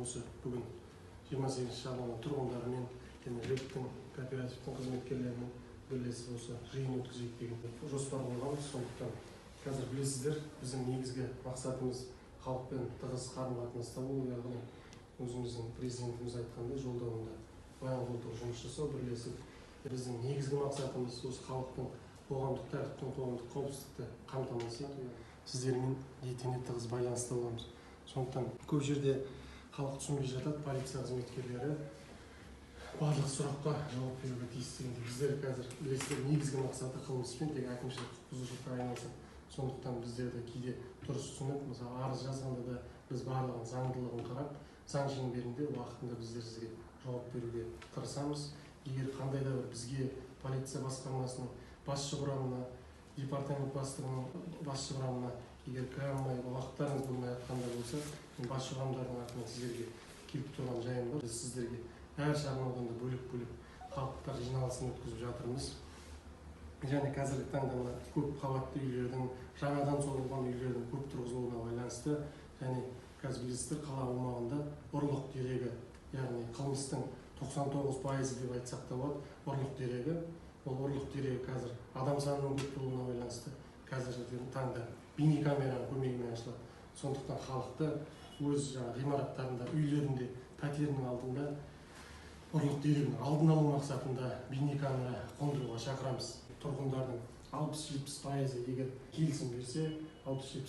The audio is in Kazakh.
осы бүгін 28 шақырым тұрғындарымен және рэктің кооперативтің қызметкерлерімен бірлесіп осы жиын өткізейік деген жоспар болғанбыз. Сондықтан қазір білесіздер, біздің негізгі мақсатымыз халықпен тығыз қарым-қатынаста болу, яғни өзіміздің президентіміз айтқандай жолдауында баянқұлдық жұмыс жасау, бірлесіп біздің негізгі мақсатымыз осы халықтың қоғамдық тәртіп, қоғамдық қауіпсіздікті қамтамасыз ету. Сіздермен етене тығыз байланыста боламыз. Сондықтан көп жерде халық түсінбей жатады, полиция қызметкерлері барлық сұраққа жауап беруге тиіс дегенде, біздер қазір білесіздер, негізгі мақсаты қылмыспен тек әкімшілік құқық бұзушылыққа айналысады. Сондықтан біздерді кейде дұрыс түсініп, мысалы арыз жазғанда да біз барлығын заңдылығын қарап, заң шеңберінде уақытында біздер сізге жауап беруге тырысамыз. Егер қандай да бір бізге полиция басқармасының басшы құрамына, департамент бастығының басшы құрамына егер кіре алмай уақыттарыңыз болмай жатқанда болса, басшы құрамдардың артынан сіздерге келіп тұрған жайым бар. Біз сіздерге әр шағын ауданда бөлек-бөлек халықтар жиналысын өткізіп жатырмыз. Және қазіргі таңда көп қабатты үйлердің, жаңадан соғылған үйлердің көп тұрғызылуына байланысты, және қазір білесіздер, қала аумағында ұрлық дерегі, яғни қылмыстың 99% деп айтсақ та болады, ұрлық дерегі. Ол ұрлық дерегі қазір адам санының көп болуына байланысты қазіргі таңда бейнекамераның көмегімен ашылады. Сондықтан халықты өз ғимараттарында, үйлерінде, пәтерінің алдында ұрлық дерегінің алдын алу мақсатында бейнекамера қондыруға шақырамыз. Тұрғындардың 60-70% егер келісім берсе, 60-70